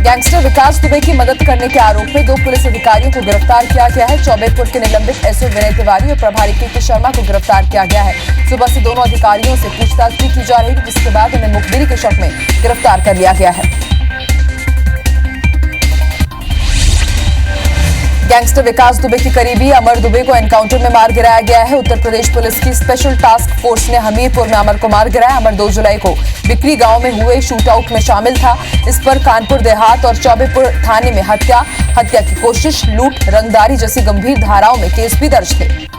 Gangster विकास दुबे की मदद करने के आरोप में 2 पुलिस अधिकारियों को गिरफ्तार किया गया है। चौबेपुर के निलंबित एसओ विनय तिवारी और प्रभारी के शर्मा को गिरफ्तार किया गया है। सुबह से दोनों अधिकारियों से पूछताछ भी की जा रही है, जिसके बाद उन्हें मुखबिरी के शक में गिरफ्तार कर लिया गया है। गैंगस्टर विकास दुबे की करीबी अमर दुबे को एनकाउंटर में मार गिराया गया है। उत्तर प्रदेश पुलिस की स्पेशल टास्क फोर्स ने हमीरपुर में अमर को मार गिराया। अमर 2 जुलाई को बिक्री गांव में हुए शूटआउट में शामिल था। इस पर कानपुर देहात और चौबेपुर थाने में हत्या की कोशिश, लूट, रंगदारी जैसी गंभीर धाराओं में केस भी दर्ज थे।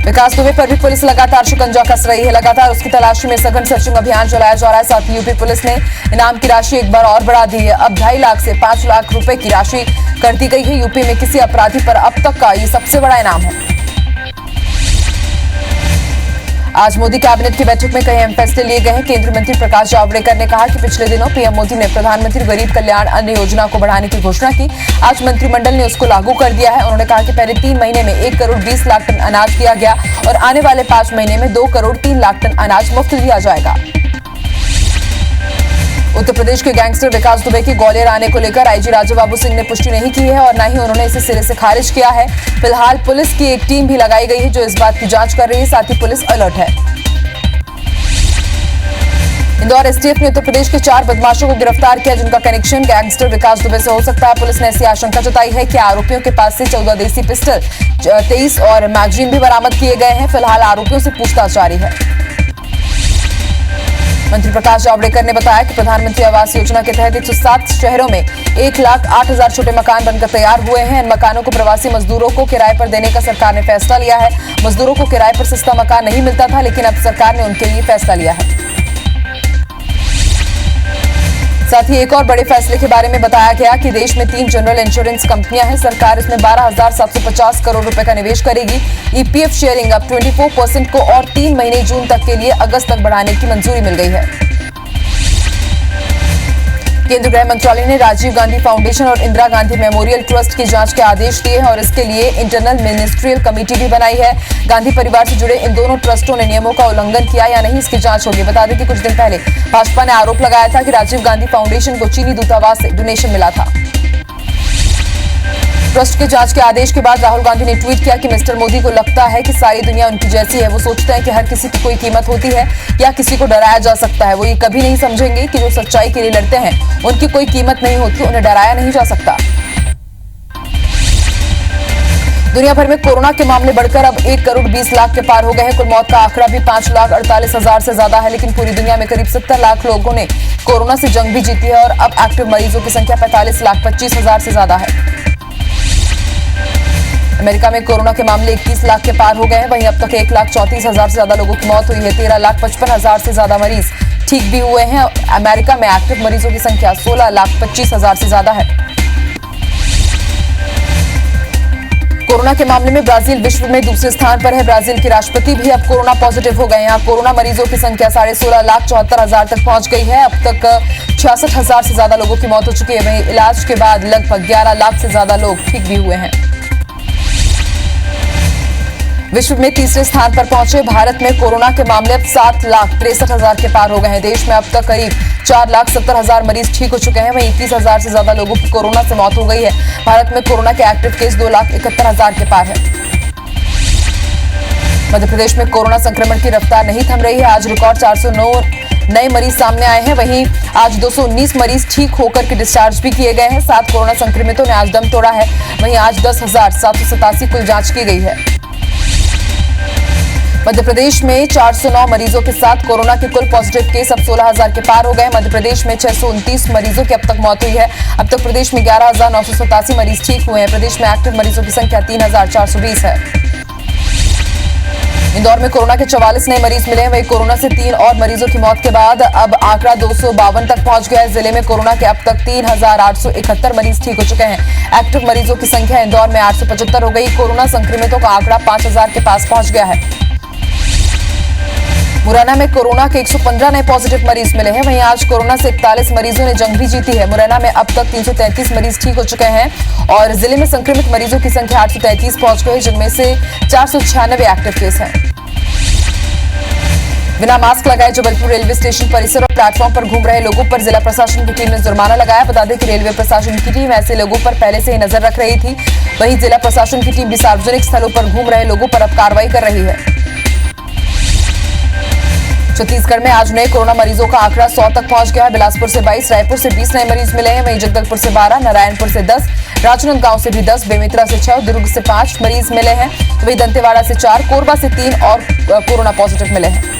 विकास दुबे पर भी पुलिस लगातार शिकंजा कस रही है। लगातार उसकी तलाशी में सघन सर्चिंग अभियान चलाया जा रहा है। साथ ही यूपी पुलिस ने इनाम की राशि एक बार और बढ़ा दी है। अब 2.5 लाख से 5 लाख रुपए की राशि कर दी गई है। यूपी में किसी अपराधी पर अब तक का ये सबसे बड़ा इनाम है। आज मोदी कैबिनेट की बैठक में कई अहम फैसले लिए गए हैं। केंद्रीय मंत्री प्रकाश जावड़ेकर ने कहा कि पिछले दिनों पीएम मोदी ने प्रधानमंत्री गरीब कल्याण अन्न योजना को बढ़ाने की घोषणा की। आज मंत्रिमंडल ने उसको लागू कर दिया है। उन्होंने कहा कि पहले 3 महीने में 1 करोड़ 20 लाख टन अनाज दिया गया और आने वाले 5 महीने में 2 करोड़ 3 लाख टन अनाज मुफ्त दिया जाएगा। उत्तर प्रदेश के गैंगस्टर विकास दुबे के ग्वालियर आने को लेकर आईजी राजा बाबू सिंह ने पुष्टि नहीं की है और न ही उन्होंने इसे सिरे से खारिज किया है। फिलहाल पुलिस की एक टीम भी लगाई गई है जो इस बात की जांच कर रही है। साथ ही पुलिस अलर्ट है। इंदौर एसटीएफ ने उत्तर प्रदेश के 4 बदमाशों को गिरफ्तार किया, जिनका कनेक्शन गैंगस्टर विकास दुबे से हो सकता है। पुलिस ने ऐसी आशंका जताई है कि आरोपियों के पास से 14 देसी पिस्टल, 23 और मैगजीन भी बरामद किए गए हैं। फिलहाल आरोपियों से पूछताछ जारी है। मंत्री प्रकाश जावड़ेकर ने बताया कि प्रधानमंत्री आवास योजना के तहत 107 शहरों में 1,08,000 छोटे मकान बनकर तैयार हुए हैं। इन मकानों को प्रवासी मजदूरों को किराए पर देने का सरकार ने फैसला लिया है। मजदूरों को किराए पर सस्ता मकान नहीं मिलता था, लेकिन अब सरकार ने उनके लिए फैसला लिया है। साथ ही एक और बड़े फैसले के बारे में बताया गया कि देश में 3 जनरल इंश्योरेंस कंपनियां हैं। सरकार इसमें 12,750 करोड़ रुपए का निवेश करेगी। ईपीएफ शेयरिंग अब 24% को और 3 महीने जून तक के लिए अगस्त तक बढ़ाने की मंजूरी मिल गई है। केंद्रीय गृह मंत्रालय ने राजीव गांधी फाउंडेशन और इंदिरा गांधी मेमोरियल ट्रस्ट की जांच के आदेश दिए हैं और इसके लिए इंटरनल मिनिस्ट्रियल कमेटी भी बनाई है। गांधी परिवार से जुड़े इन दोनों ट्रस्टों ने नियमों का उल्लंघन किया या नहीं, इसकी जांच होगी। बता दें कि कुछ दिन पहले भाजपा ने आरोप लगाया था कि राजीव गांधी फाउंडेशन को चीनी दूतावास से डोनेशन मिला था। ट्रस्ट के जांच के आदेश के बाद राहुल गांधी ने ट्वीट किया कि मिस्टर मोदी को लगता है कि सारी दुनिया उनकी जैसी है। वो सोचते हैं कि हर किसी की कोई कीमत होती है या किसी को डराया जा सकता है। वो ये कभी नहीं समझेंगे कि जो सच्चाई के लिए लड़ते हैं उनकी कोई कीमत नहीं होती, उन्हें डराया नहीं जा सकता। दुनिया भर में कोरोना के मामले बढ़कर अब 1 करोड़ 20 लाख के पार हो गए हैं। कुल मौत का आंकड़ा भी 5,48,000 से ज्यादा है, लेकिन पूरी दुनिया में करीब 70 लाख लोगों ने कोरोना से जंग भी जीती है और अब एक्टिव मरीजों की संख्या 45,25,000 से ज्यादा है। अमेरिका में कोरोना के मामले 21 लाख के पार हो गए हैं। वहीं अब तक 1,34,000 से ज्यादा लोगों की मौत हुई है। 13,55,000 से ज्यादा मरीज ठीक भी हुए हैं। अमेरिका में एक्टिव मरीजों की संख्या 16,25,000 से ज्यादा है। कोरोना के मामले में ब्राजील विश्व में दूसरे स्थान पर है। ब्राजील के राष्ट्रपति भी अब कोरोना पॉजिटिव हो गए हैं। यहाँ कोरोना मरीजों की संख्या 16,74,000 तक पहुंच गई है। अब तक 66,000 से ज्यादा लोगों की मौत हो चुकी है। वहीं इलाज के बाद लगभग 11 लाख से ज्यादा लोग ठीक भी हुए हैं। विश्व में तीसरे स्थान पर पहुंचे भारत में कोरोना के मामले अब 7,63,000 के पार हो गए हैं। देश में अब तक करीब 4,70,000 मरीज ठीक हो चुके हैं। वहीं 21,000 से ज्यादा लोगों की कोरोना से मौत हो गई है। भारत में कोरोना के एक्टिव केस 2,71,000 के पार है। मध्य प्रदेश में कोरोना संक्रमण की रफ्तार नहीं थम रही है। आज रिकॉर्ड 409 नए मरीज सामने आए हैं। वहीं आज 219 मरीज ठीक होकर के डिस्चार्ज भी किए गए हैं। 7 कोरोना संक्रमितों ने आज दम तोड़ा है। वहीं आज 10,787 कुल जांच की गई है। मध्य प्रदेश में 409 मरीजों के साथ कोरोना के कुल पॉजिटिव केस अब 16,000 के पार हो गए। मध्य प्रदेश में 629 मरीजों की अब तक मौत हुई है। अब तक प्रदेश में 11,987 मरीज ठीक हुए हैं। प्रदेश में एक्टिव मरीजों की संख्या 3,420 है। इंदौर में कोरोना के 44 नए मरीज मिले हैं। वहीं कोरोना से 3 और मरीजों की मौत के बाद अब आंकड़ा 252 तक पहुंच गया है। जिले में कोरोना के अब तक 3,871 मरीज ठीक हो चुके हैं। एक्टिव मरीजों की संख्या इंदौर में 875 हो गई। कोरोना संक्रमितों का आंकड़ा 5,000 के पास पहुंच गया है। मुरैना में कोरोना के 115 नए पॉजिटिव मरीज मिले हैं। वहीं आज कोरोना से 41 मरीजों ने जंग भी जीती है। मुरैना में अब तक 333 मरीज ठीक हो चुके हैं और जिले में संक्रमित मरीजों की संख्या 833 पहुंच गई, जिनमें से 496 एक्टिव केस हैं। बिना मास्क लगाए जबलपुर रेलवे स्टेशन परिसर और प्लेटफॉर्म पर घूम रहे लोगों पर जिला प्रशासन की टीम ने जुर्माना लगाया। बता दें कि रेलवे प्रशासन की टीम ऐसे लोगों पर पहले से ही नजर रख रही थी। वहीं जिला प्रशासन की टीम भी सार्वजनिक स्थलों पर घूम रहे लोगों पर अब कार्रवाई कर रही है। छत्तीसगढ़ में आज नए कोरोना मरीजों का आंकड़ा 100 तक पहुंच गया है। बिलासपुर से 22, रायपुर से 20 नए मरीज मिले हैं। वहीं जगदलपुर से 12, नारायणपुर से 10, राजनांदगांव से भी 10, बेमेतरा से 6, दुर्ग से 5 मरीज मिले हैं। वहीं दंतेवाड़ा से 4, कोरबा से 3 और कोरोना पॉजिटिव मिले हैं।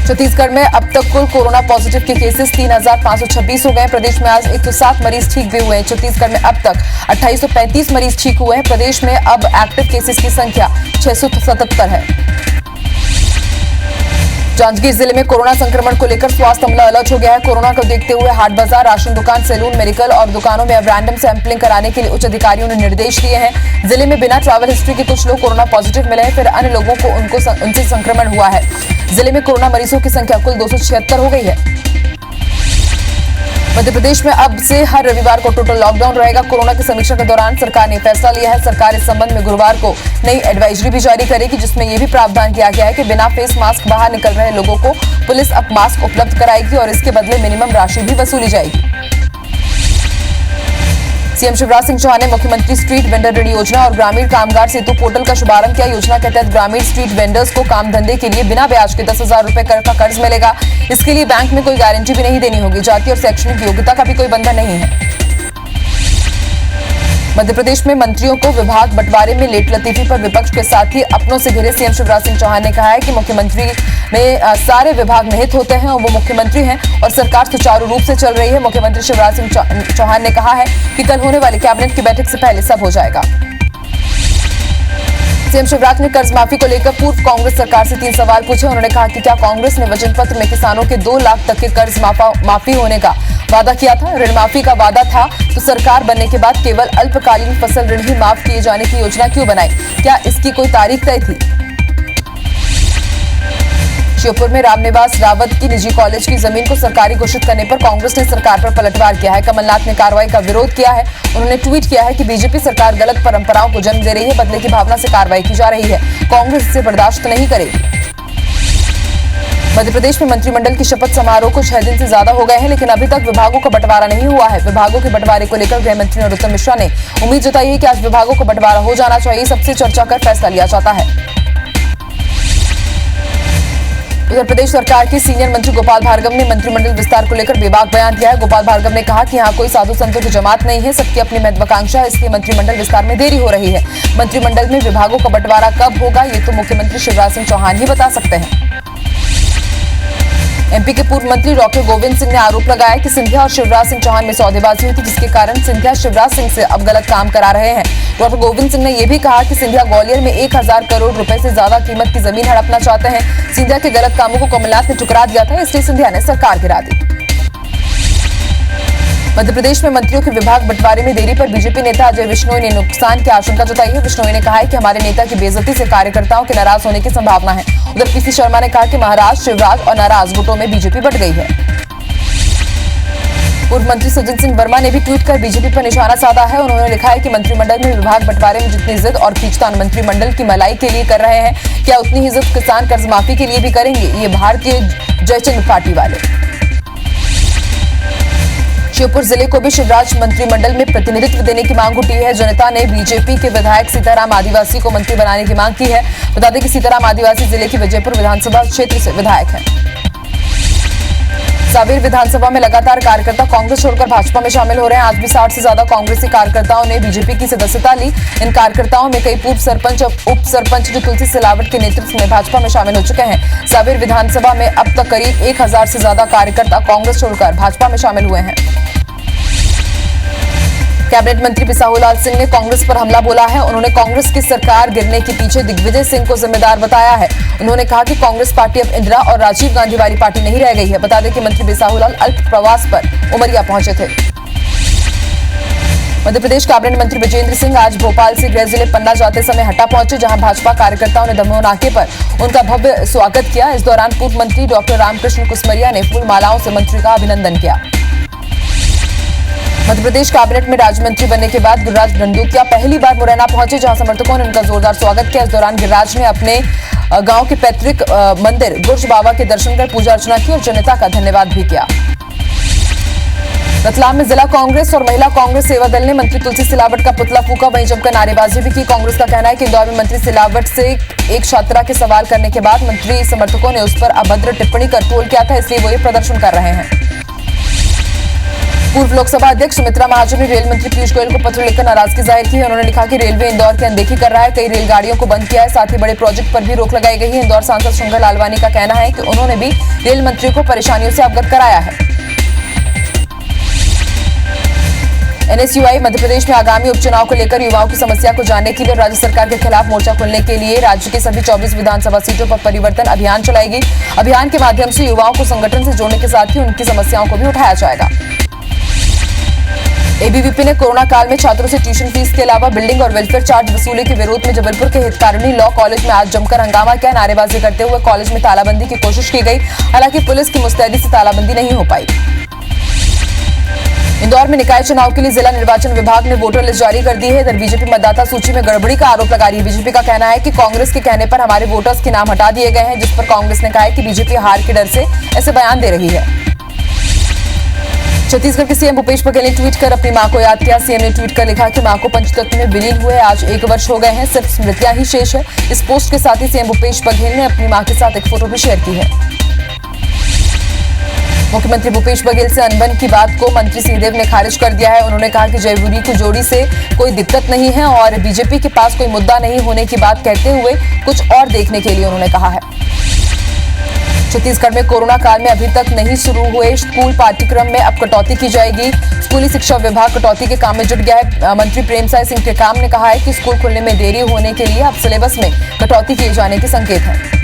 छत्तीसगढ़ में अब तक कुल कोरोना पॉजिटिव के केसेस 3,526 हो गए। प्रदेश में आज 107 मरीज ठीक भी हुए हैं। छत्तीसगढ़ में अब तक 2835 मरीज ठीक हुए हैं। प्रदेश में अब एक्टिव केसेस की संख्या 677 है। जांजगीर जिले में कोरोना संक्रमण को लेकर स्वास्थ्य अमला अलर्ट हो गया है। कोरोना को देखते हुए हाट बाजार, राशन दुकान, सैलून, मेडिकल और दुकानों में अब रैंडम सैंपलिंग कराने के लिए उच्च अधिकारियों ने निर्देश दिए हैं। जिले में बिना ट्रैवल हिस्ट्री के कुछ लोग कोरोना पॉजिटिव मिले हैं, फिर अन्य लोगों को उनसे संक्रमण हुआ है। जिले में कोरोना मरीजों की संख्या कुल 276 हो गई है। मध्य प्रदेश में अब से हर रविवार को टोटल लॉकडाउन रहेगा। कोरोना की समीक्षा के दौरान सरकार ने फैसला लिया है। सरकार इस संबंध में गुरुवार को नई एडवाइजरी भी जारी करेगी, जिसमें यह भी प्रावधान किया गया है कि बिना फेस मास्क बाहर निकल रहे लोगों को पुलिस अब मास्क उपलब्ध कराएगी और इसके बदले मिनिमम राशि भी वसूली जाएगी। सीएम शिवराज सिंह चौहान ने मुख्यमंत्री स्ट्रीट वेंडर ऋण योजना और ग्रामीण कामगार सेतु पोर्टल का शुभारंभ किया। योजना के तहत ग्रामीण स्ट्रीट वेंडर्स को काम धंधे के लिए बिना ब्याज के 10,000 रुपए का कर्ज मिलेगा। इसके लिए बैंक में कोई गारंटी भी नहीं देनी होगी। जाति और शैक्षणिक योग्यता का भी कोई बंधन नहीं है। मध्य प्रदेश में मंत्रियों को विभाग बंटवारे में लेट लतीफी पर विपक्ष के साथ ही अपनों से घिरे सीएम शिवराज सिंह चौहान ने कहा है कि मुख्यमंत्री में सारे विभाग निहित होते हैं और वो मुख्यमंत्री हैं और सरकार सुचारू रूप से चल रही है। मुख्यमंत्री शिवराज सिंह चौहान ने कहा है कि कल होने वाली कैबिनेट की बैठक से पहले सब हो जाएगा। सीएम शिवराज ने कर्ज माफी को लेकर पूर्व कांग्रेस सरकार से 3 सवाल पूछे। उन्होंने कहा कि क्या कांग्रेस ने वचन पत्र में किसानों के 2 लाख तक के कर्ज माफी होने का वादा किया था? ऋण माफी का वादा था तो सरकार बनने के बाद केवल अल्पकालीन फसल ऋण ही माफ किए जाने की योजना क्यों बनाई? क्या इसकी कोई तारीख तय थी? श्योपुर में रामनिवास रावत की निजी कॉलेज की जमीन को सरकारी घोषित करने पर कांग्रेस ने सरकार पर पलटवार किया है। कमलनाथ ने कार्रवाई का विरोध किया है। उन्होंने ट्वीट किया है कि बीजेपी सरकार गलत परंपराओं को जन्म दे रही है, बदले की भावना से कार्रवाई की जा रही है। कांग्रेस इसे बर्दाश्त नहीं करेगी। मध्य प्रदेश में मंत्रिमंडल की शपथ समारोह को 6 दिन से ज्यादा हो गए हैं, लेकिन अभी तक विभागों का बंटवारा नहीं हुआ है। विभागों के बंटवारे को लेकर गृह मंत्री नरोत्तम मिश्रा ने उम्मीद जताई है कि आज विभागों का बंटवारा हो जाना चाहिए। सबसे चर्चा कर फैसला लिया जाता है। उधर प्रदेश सरकार के सीनियर मंत्री गोपाल भार्गव ने मंत्रिमंडल विस्तार को लेकर बेबाक बयान दिया है। गोपाल भार्गव ने कहा कि यहाँ कोई साधु संतों की जमात नहीं है, सबकी अपनी महत्वाकांक्षा है, इसलिए मंत्रिमंडल विस्तार में देरी हो रही है। मंत्रिमंडल में विभागों का बंटवारा कब होगा ये तो मुख्यमंत्री शिवराज सिंह चौहान ही बता सकते हैं। एमपी के पूर्व मंत्री डॉक्टर गोविंद सिंह ने आरोप लगाया कि सिंधिया और शिवराज सिंह चौहान में सौदेबाजी हुई थी, जिसके कारण सिंधिया शिवराज सिंह से अब गलत काम करा रहे हैं। डॉक्टर गोविंद सिंह ने यह भी कहा कि सिंधिया ग्वालियर में 1000 करोड़ रुपए से ज्यादा कीमत की जमीन हड़पना चाहते हैं। सिंधिया के गलत कामों को कमलनाथ ने ठुकरा दिया था, इसलिए सिंधिया ने सरकार गिरा दी। मध्य प्रदेश में मंत्रियों के विभाग बंटवारे में देरी पर बीजेपी नेता अजय विश्नोई ने नुकसान की आशंका जताई है। विश्नोई ने कहा है कि हमारे नेता की बेइज्जती से कार्यकर्ताओं के नाराज होने की संभावना है। उधर पीसी शर्मा ने कहा कि महाराष्ट्र, शिवराज और नाराज गुटों में बीजेपी बंट गई है। पूर्व मंत्री सज्जन सिंह वर्मा ने भी ट्वीट कर बीजेपी पर निशाना साधा है। उन्होंने लिखा है कि मंत्रिमंडल में विभाग बंटवारे में जितनी जिद और खींचतान मंत्रिमंडल की मलाई के लिए कर रहे हैं, क्या उतनी ही जिद किसान कर्ज माफी के लिए भी करेंगे? ये भारतीय जयचंद पार्टी वाले। श्योपुर जिले को भी शिवराज मंत्रिमंडल में प्रतिनिधित्व देने की मांग उठी है। जनता ने बीजेपी के विधायक सीताराम आदिवासी को मंत्री बनाने की मांग की है। बता दें कि सीताराम आदिवासी जिले की विजयपुर विधानसभा क्षेत्र से विधायक हैं। सावेर विधानसभा में लगातार कार्यकर्ता कांग्रेस छोड़कर भाजपा में शामिल हो रहे हैं। आज भी 60 से ज्यादा कांग्रेसी कार्यकर्ताओं ने बीजेपी की सदस्यता ली। इन कार्यकर्ताओं में कई पूर्व सरपंच और उप सरपंच जो तुलसी सिलावट के नेतृत्व में भाजपा में शामिल हो चुके हैं। सावेर विधानसभा में अब तक करीब 1000 से ज्यादा कार्यकर्ता कांग्रेस छोड़कर भाजपा में शामिल हुए हैं। कैबिनेट मंत्री बिसाहुलाल सिंह ने कांग्रेस पर हमला बोला है। उन्होंने कांग्रेस की सरकार गिरने के पीछे दिग्विजय सिंह को जिम्मेदार बताया है। उन्होंने कहा कि कांग्रेस पार्टी अब इंदिरा और राजीव गांधी वाली पार्टी नहीं रह गई है। बता दें कि मंत्री बिसाहुलाल अल्प प्रवास पर उमरिया पहुंचे थे। मध्य प्रदेश कैबिनेट मंत्री विजेंद्र सिंह आज भोपाल से गृह जिले पन्ना जाते समय हट्टा पहुंचे, जहां भाजपा कार्यकर्ताओं ने दमोह नाके पर उनका भव्य स्वागत किया। इस दौरान पूर्व मंत्री डॉक्टर रामकृष्ण कुसमरिया ने फूल मालाओं से मंत्री का अभिनंदन किया। मध्य प्रदेश कैबिनेट में राज्य मंत्री बनने के बाद गिरिराज दंडोतिया पहली बार मुरैना पहुंचे, जहां समर्थकों ने उनका जोरदार स्वागत किया। इस दौरान गिरिराज ने अपने गांव के पैतृक मंदिर गुर्ज बाबा के दर्शन कर पूजा अर्चना की और जनता का धन्यवाद भी किया। रतलाम में जिला कांग्रेस और महिला कांग्रेस सेवा दल ने मंत्री तुलसी सिलावट का पुतला फूका, वहीं जमकर नारेबाजी भी की। कांग्रेस का कहना है कि इंदौर में मंत्री सिलावट से एक छात्रा के सवाल करने के बाद मंत्री समर्थकों ने उस पर अभद्र टिप्पणी कर ट्रोल किया था, इसलिए वो ये प्रदर्शन कर रहे हैं। पूर्व लोकसभा अध्यक्ष सुमित्रा महाजन ने रेल मंत्री पीयूष गोयल को पत्र लिखकर नाराजगी जाहिर की है। उन्होंने लिखा कि रेलवे इंदौर की अनदेखी कर रहा है, कई रेलगाड़ियों को बंद किया है, साथ ही बड़े प्रोजेक्ट पर भी रोक लगाई गई है। इंदौर सांसद शंकर लालवानी का कहना है कि उन्होंने भी रेल मंत्री को परेशानियों से अवगत कराया है। एनएसयूआई मध्य प्रदेश में आगामी उपचुनाव को लेकर युवाओं की समस्या को जानने के लिए राज्य सरकार के खिलाफ मोर्चा खोलने के लिए राज्य की सभी 24 विधानसभा सीटों पर परिवर्तन अभियान चलाएगी। अभियान के माध्यम से युवाओं को संगठन से जोड़ने के साथ ही उनकी समस्याओं को भी उठाया जाएगा। एबीवीपी ने कोरोना काल में छात्रों से ट्यूशन फीस के अलावा बिल्डिंग और वेलफेयर चार्ज वसूली के विरोध में जबलपुर के हितकारिणी लॉ कॉलेज में आज जमकर हंगामा किया। नारेबाजी करते हुए कॉलेज में तालाबंदी की कोशिश की गई, हालांकि पुलिस की मुस्तैदी से तालाबंदी नहीं हो पाई। इंदौर में निकाय चुनाव के लिए जिला निर्वाचन विभाग ने वोटर लिस्ट जारी कर दी है। इधर बीजेपी मतदाता सूची में गड़बड़ी का आरोप लगा रही है। बीजेपी का कहना है कि कांग्रेस के कहने पर हमारे वोटर्स के नाम हटा दिए गए हैं, जिस पर कांग्रेस ने कहा है कि बीजेपी हार के डर से ऐसे बयान दे रही है। छत्तीसगढ़ के सीएम भूपेश बघेल ने ट्वीट कर अपनी मां को याद किया। सीएम ने ट्वीट कर लिखा कि मां को पंचतत्व में विलीन हुए आज 1 वर्ष हो गए हैं, सिर्फ स्मृतियां ही शेष है। इस पोस्ट के साथ ही सीएम भूपेश बघेल ने अपनी मां के साथ एक फोटो भी शेयर की है। मुख्यमंत्री भूपेश बघेल से अनबन की बात को मंत्री सिंहदेव ने खारिज कर दिया है। उन्होंने कहा कि जयपुरी की जोड़ी से कोई दिक्कत नहीं है और बीजेपी के पास कोई मुद्दा नहीं होने की बात कहते हुए कुछ और देखने के लिए उन्होंने कहा है। छत्तीसगढ़ में कोरोना काल में अभी तक नहीं शुरू हुए स्कूल पाठ्यक्रम में अब कटौती की जाएगी। स्कूली शिक्षा विभाग कटौती के काम में जुट गया है। मंत्री प्रेमसाय सिंह टेकाम ने कहा है कि स्कूल खुलने में देरी होने के लिए अब सिलेबस में कटौती किए जाने के संकेत हैं।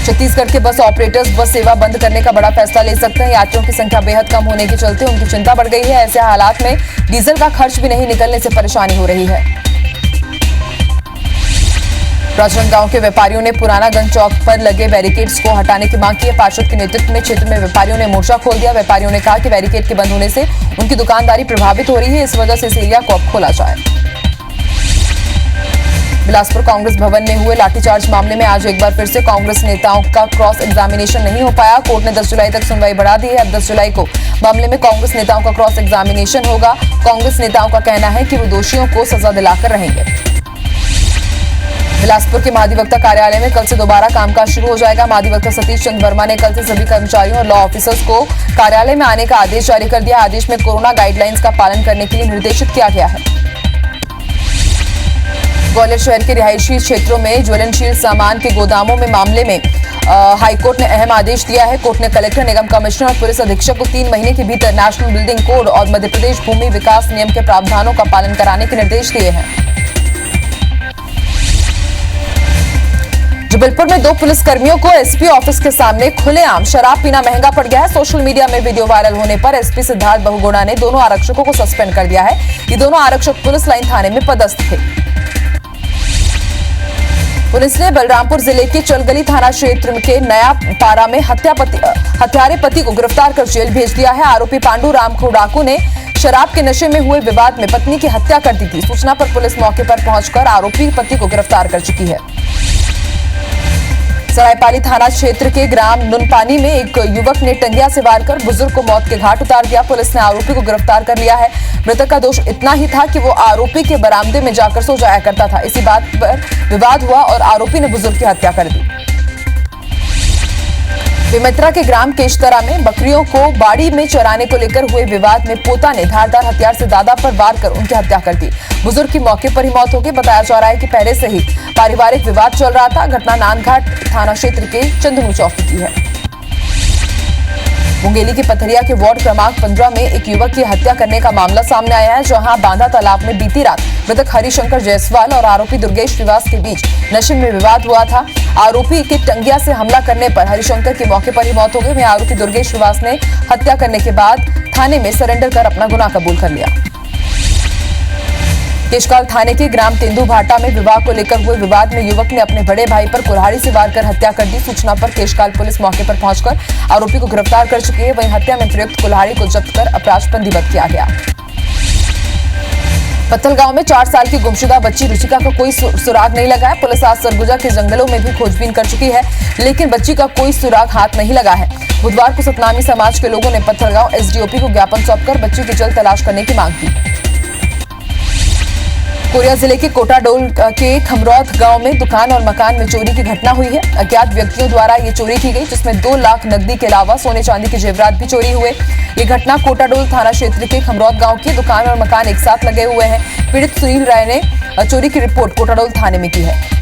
छत्तीसगढ़ के बस ऑपरेटर्स बस सेवा बंद करने का बड़ा फैसला ले सकते हैं। यात्रियों की संख्या बेहद कम होने के चलते उनकी चिंता बढ़ गई है। ऐसे हालात में डीजल का खर्च भी नहीं निकलने से परेशानी हो रही है। राजनांदगांव के व्यापारियों ने पुरानागंज चौक पर लगे बैरिकेड्स को हटाने की मांग की है। पार्षद के नेतृत्व में क्षेत्र में व्यापारियों ने मोर्चा खोल दिया। व्यापारियों ने कहा कि बैरिकेड के बंद होने से उनकी दुकानदारी प्रभावित हो रही है, इस वजह से इस एरिया को अब खोला जाए। बिलासपुर कांग्रेस भवन में हुए लाठीचार्ज मामले में आज एक बार फिर से कांग्रेस नेताओं का क्रॉस एग्जामिनेशन नहीं हो पाया। कोर्ट ने 10 जुलाई तक सुनवाई बढ़ा दी है। अब 10 जुलाई को मामले में कांग्रेस नेताओं का क्रॉस एग्जामिनेशन होगा। कांग्रेस नेताओं का कहना है कि वो दोषियों को सजा दिलाकर रहेंगे। बिलासपुर के महाधिवक्ता कार्यालय में कल से दोबारा कामकाज शुरू हो जाएगा। महाधिवक्ता सतीश चंद्र वर्मा ने कल से सभी कर्मचारियों और लॉ ऑफिसर्स को कार्यालय में आने का आदेश जारी कर दिया। आदेश में कोरोना गाइडलाइंस का पालन करने के लिए निर्देशित किया गया है। ग्वालियर शहर के रिहायशी क्षेत्रों में ज्वलनशील सामान के गोदामों में मामले में हाईकोर्ट ने अहम आदेश दिया है। कोर्ट ने कलेक्टर, निगम कमिश्नर और पुलिस अधीक्षक को 3 महीने के भीतर नेशनल बिल्डिंग कोड और मध्य प्रदेश भूमि विकास नियम के प्रावधानों का पालन कराने के निर्देश दिए हैं। जबलपुर में 2 पुलिसकर्मियों को एसपी ऑफिस के सामने खुलेआम शराब पीना महंगा पड़ गया है। सोशल मीडिया में वीडियो वायरल होने पर एसपी सिद्धार्थ बहुगुणा ने दोनों आरक्षकों को सस्पेंड कर दिया है। ये दोनों आरक्षक पुलिस लाइन थाने में पदस्थ थे। पुलिस ने बलरामपुर जिले के चलगली थाना क्षेत्र के नया पारा में हत्यारे पति को गिरफ्तार कर जेल भेज दिया है। आरोपी पांडू राम खोडाकू ने शराब के नशे में हुए विवाद में पत्नी की हत्या कर दी थी। सूचना पर पुलिस मौके पर पहुंचकर आरोपी पति को गिरफ्तार कर चुकी है। सरायपाली थाना क्षेत्र के ग्राम नुनपानी में एक युवक ने टंगिया से वार कर बुजुर्ग को मौत के घाट उतार दिया। पुलिस ने आरोपी को गिरफ्तार कर लिया है। मृतक का दोष इतना ही था कि वो आरोपी के बरामदे में जाकर सो जाया करता था। इसी बात पर विवाद हुआ और आरोपी ने बुजुर्ग की हत्या कर दी। बेमेतरा के ग्राम केशतरा में बकरियों को बाड़ी में चराने को लेकर हुए विवाद में पोता ने धारदार हथियार से दादा पर वार कर उनकी हत्या कर दी। बुजुर्ग की मौके पर ही मौत हो गई। बताया जा रहा है कि पहले से ही पारिवारिक विवाद चल रहा था। घटना नानघाट थाना क्षेत्र के चंदनू चौकी की है। मुंगेली के पथरिया के वार्ड क्रमांक 15 में एक युवक की हत्या करने का मामला सामने आया है, जहां बांधा तालाब में बीती रात मृतक हरिशंकर जायसवाल और आरोपी दुर्गेश श्रीवास के बीच नशे में विवाद हुआ था। आरोपी के टंगिया से हमला करने पर हरिशंकर की मौके पर ही मौत हो गई। वहीं आरोपी दुर्गेश श्रीवास ने हत्या करने के बाद थाने में सरेंडर कर अपना गुनाह कबूल कर लिया। केशकाल थाने के ग्राम तेंदू भाटा में विवाह को लेकर हुए विवाद में युवक ने अपने बड़े भाई पर कुल्हाड़ी से वार कर हत्या कर दी। सूचना पर केशकाल पुलिस मौके पर पहुंचकर आरोपी को गिरफ्तार कर चुकी है। वहीं हत्या में प्रयुक्त कुल्हाड़ी को जब्त कर अपराध पंजीबद्ध किया गया। पत्थल गांव में 4 साल की गुमशुदा बच्ची रुचिका का कोई सुराग नहीं लगा है। पुलिस आज सरगुजा के जंगलों में भी खोजबीन कर चुकी है, लेकिन बच्ची का कोई सुराग हाथ नहीं लगा है। बुधवार को सतनामी समाज के लोगों ने पत्थलगांव एसडीओपी को ज्ञापन सौंपकर बच्ची की जल्द तलाश करने की मांग की। कोरिया जिले के कोटाडोल के खमरौद गांव में दुकान और मकान में चोरी की घटना हुई है। अज्ञात व्यक्तियों द्वारा ये चोरी की गई, जिसमें 2 लाख नकदी के अलावा सोने चांदी के जेवरात भी चोरी हुए। ये घटना कोटाडोल थाना क्षेत्र के खमरौद गांव की दुकान और मकान एक साथ लगे हुए हैं। पीड़ित सुनील राय ने चोरी की रिपोर्ट कोटाडोल थाने में की है।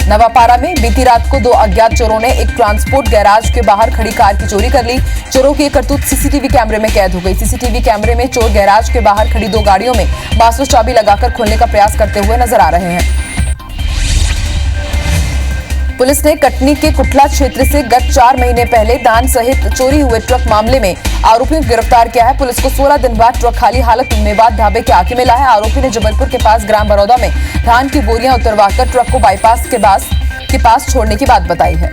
नवापारा में बीती रात को 2 अज्ञात चोरों ने एक ट्रांसपोर्ट गैराज के बाहर खड़ी कार की चोरी कर ली। चोरों की करतूत सीसीटीवी कैमरे में कैद हो गई। सीसीटीवी कैमरे में चोर गैराज के बाहर खड़ी 2 गाड़ियों में मास्टर चाबी लगाकर खोलने का प्रयास करते हुए नजर आ रहे हैं। पुलिस ने कटनी के कुटला क्षेत्र से गत 4 महीने पहले धान सहित चोरी हुए ट्रक मामले में आरोपियों को गिरफ्तार किया है। पुलिस को 16 दिन बाद ट्रक खाली हालत में मेवात ढाबे के आगे मिला है। आरोपी ने जबलपुर के पास ग्राम बरौदा में धान की बोरियां उतरवाकर ट्रक को बाईपास के पास छोड़ने की बात बताई है।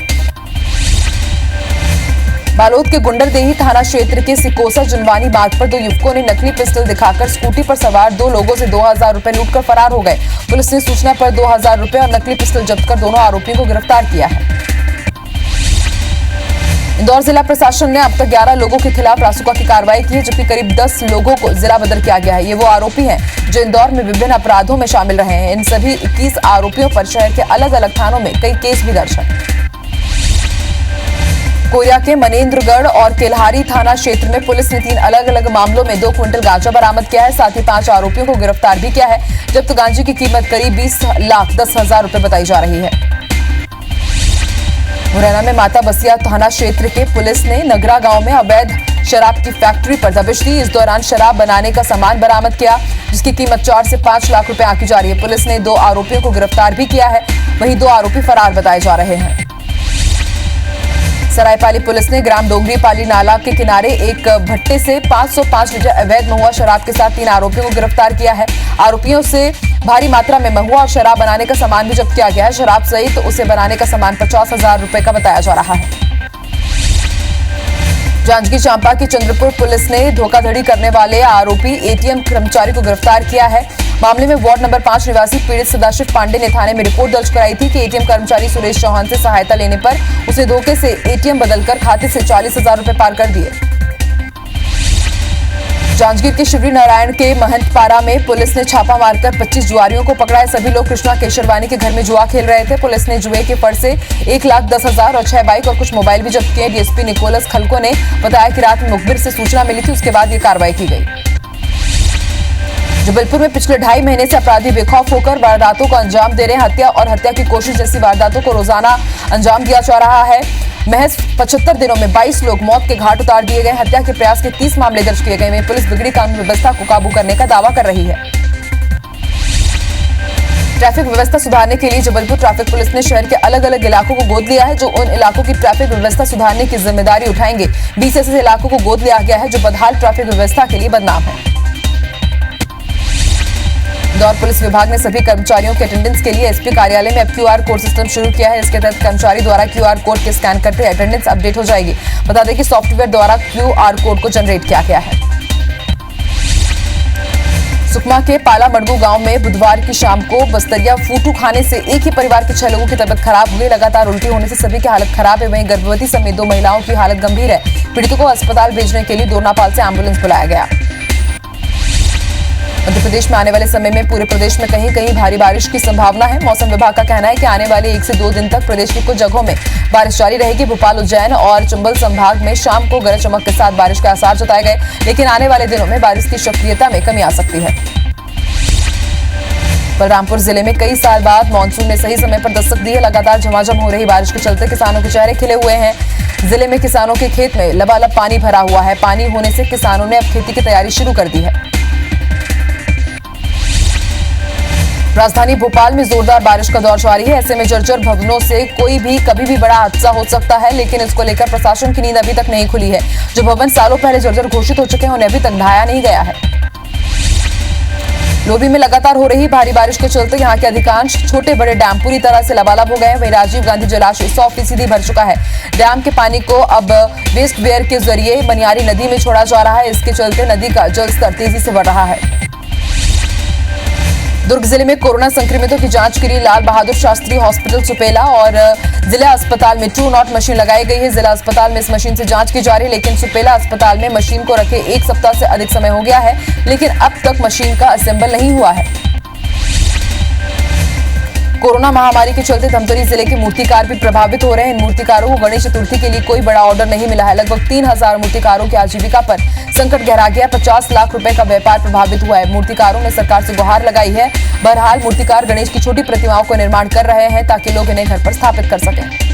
बालोद के गुंडरदेही थाना क्षेत्र के सिकोसा जुनवानी मार्ग पर 2 युवकों ने नकली पिस्टल दिखाकर स्कूटी पर सवार 2 लोगों से 2000 रुपए लूटकर फरार हो गए। पुलिस ने सूचना पर 2000 रुपए और नकली पिस्टल जब्त कर दोनों आरोपियों को गिरफ्तार किया है। इंदौर जिला प्रशासन ने अब तक 11 लोगों के खिलाफ रासुका की कार्रवाई की है, जबकि करीब 10 लोगों को जिला बदर किया गया है। ये वो आरोपी हैं जो इंदौर में विभिन्न अपराधों में शामिल रहे हैं। इन सभी 21 आरोपियों पर शहर के अलग अलग थानों में कई केस भी दर्ज है। कोरिया के मनेन्द्रगढ़ और केल्हारी थाना क्षेत्र में पुलिस ने 3 अलग अलग मामलों में 2 क्विंटल गांजा बरामद किया है। साथ ही 5 आरोपियों को गिरफ्तार भी किया है। जब्त गांजे की कीमत करीब 20,10,000 रुपए बताई जा रही है। मुरैना में माता बसिया थाना क्षेत्र के पुलिस ने नगरा गांव में अवैध शराब की फैक्ट्री पर दबिश दी। इस दौरान शराब बनाने का सामान बरामद किया, जिसकी कीमत 4 से 5 लाख रुपए आंकी जा रही है। पुलिस ने 2 आरोपियों को गिरफ्तार भी किया है, वहीं 2 आरोपी फरार बताए जा रहे हैं। सरायपाली पुलिस ने ग्राम डोंगरी पाली नाला के किनारे एक भट्टे से 505 लीटर अवैध महुआ शराब के साथ 3 आरोपियों को गिरफ्तार किया है। आरोपियों से भारी मात्रा में महुआ और शराब बनाने का सामान भी जब्त किया गया है। शराब सहित उसे बनाने का सामान 50,000 रुपए का बताया जा रहा है। जांजगीर चांपा की चंद्रपुर पुलिस ने धोखाधड़ी करने वाले आरोपी एटीएम कर्मचारी को गिरफ्तार किया है। मामले में वार्ड नंबर 5 निवासी पीड़ित सदाशिव पांडे ने थाने में रिपोर्ट दर्ज कराई थी कि एटीएम कर्मचारी सुरेश चौहान से सहायता लेने पर उसने धोखे से एटीएम बदलकर खाते से 40,000 रुपए पार कर दिए। जांजगीर के शिवरी नारायण के महंतपारा में पुलिस ने छापा मारकर 25 जुआरियों को पकड़ा है। सभी लोग कृष्णा केशरवानी के घर में जुआ खेल रहे थे। पुलिस ने जुए के फर्ज से 1,10,000 और 6 बाइक और कुछ मोबाइल भी जब्त किए। डीएसपी निकोलस खलको ने बताया कि रात में मुखबिर से सूचना मिली थी, उसके बाद ये कार्रवाई की गई। जबलपुर में पिछले 2.5 महीने से अपराधी बेखौफ होकर वारदातों को अंजाम दे रहे हैं। हत्या और हत्या की कोशिश जैसी वारदातों को रोजाना अंजाम दिया जा रहा है। महज 75 दिनों में 22 लोग मौत के घाट उतार दिए गए। हत्या के प्रयास के 30 मामले दर्ज किए गए। में पुलिस बिगड़ी कानून व्यवस्था को काबू करने का दावा कर रही है। ट्रैफिक व्यवस्था सुधारने के लिए जबलपुर ट्रैफिक पुलिस ने शहर के अलग अलग इलाकों को गोद लिया है, जो उन इलाकों की ट्रैफिक व्यवस्था सुधारने की जिम्मेदारी उठाएंगे। 20 ऐसे इलाकों को गोद लिया गया है जो बदहाल ट्रैफिक व्यवस्था के लिए बदनाम है। इंदौर पुलिस विभाग ने सभी कर्मचारियों के अटेंडेंस के लिए एसपी कार्यालय में अब क्यूआर कोड सिस्टम शुरू किया है। इसके तहत कर्मचारी द्वारा क्यूआर कोड के स्कैन करते अटेंडेंस अपडेट हो जाएगी। बता दें कि सॉफ्टवेयर द्वारा क्यूआर कोड को जनरेट किया गया है। सुकमा के पाला मड़गू गांव में बुधवार की शाम को बस्तरिया फूटू खाने से एक ही परिवार के 6 लोगों की तबियत खराब हुई। लगातार उल्टी होने से सभी की हालत खराब है। वहीं गर्भवती समेत 2 महिलाओं की हालत गंभीर है। पीड़ितों को अस्पताल भेजने के लिए दोरनापाल से एम्बुलेंस बुलाया गया। मध्य प्रदेश में आने वाले समय में पूरे प्रदेश में कहीं कहीं भारी बारिश की संभावना है। मौसम विभाग का कहना है कि आने वाले 1 से 2 दिन तक प्रदेश की कुछ जगहों में बारिश जारी रहेगी। भोपाल, उज्जैन और चंबल संभाग में शाम को गरज चमक के साथ बारिश के आसार जताए गए, लेकिन आने वाले दिनों में बारिश की सक्रियता में कमी आ सकती है। बलरामपुर जिले में कई साल बाद मानसून ने सही समय पर दस्तक दी है। लगातार झमाझम हो रही बारिश के चलते किसानों के चेहरे खिले हुए हैं। जिले में किसानों के खेत में लबालब पानी भरा हुआ है। पानी होने से किसानों ने अब खेती की तैयारी शुरू कर दी है। राजधानी भोपाल में जोरदार बारिश का दौर जारी है। ऐसे में जर्जर भवनों से कोई भी कभी भी बड़ा हादसा हो सकता है, लेकिन इसको लेकर प्रशासन की नींद अभी तक नहीं खुली है। जो भवन सालों पहले जर्जर घोषित हो चुके हैं उन्हें अभी तक ढाया नहीं गया है। लोभी में लगातार हो रही भारी बारिश के चलते यहां के अधिकांश छोटे बड़े डैम पूरी तरह से लबालब हो गए हैं। वहीं राजीव गांधी जलाशय 100% भर चुका है। डैम के पानी को अब वेस्ट वेयर के जरिए मनियारी नदी में छोड़ा जा रहा है। इसके चलते नदी का जलस्तर तेजी से बढ़ रहा है। दुर्ग जिले में कोरोना संक्रमितों की जांच के लिए लाल बहादुर शास्त्री हॉस्पिटल सुपेला और जिला अस्पताल में ट्रू नॉट मशीन लगाई गई है। जिला अस्पताल में इस मशीन से जांच की जा रही है, लेकिन सुपेला अस्पताल में मशीन को रखे 1 सप्ताह से अधिक समय हो गया है, लेकिन अब तक मशीन का असेंबल नहीं हुआ है। कोरोना महामारी के चलते धमतरी जिले के मूर्तिकार भी प्रभावित हो रहे हैं। इन मूर्तिकारों को गणेश चतुर्थी के लिए कोई बड़ा ऑर्डर नहीं मिला है। लगभग 3000 मूर्तिकारों की आजीविका पर संकट गहरा गया। 50 लाख रुपए का व्यापार प्रभावित हुआ है। मूर्तिकारों ने सरकार से गुहार लगाई है। बहरहाल मूर्तिकार गणेश की छोटी प्रतिमाओं का निर्माण कर रहे हैं ताकि लोग इन्हें घर पर स्थापित कर सकें।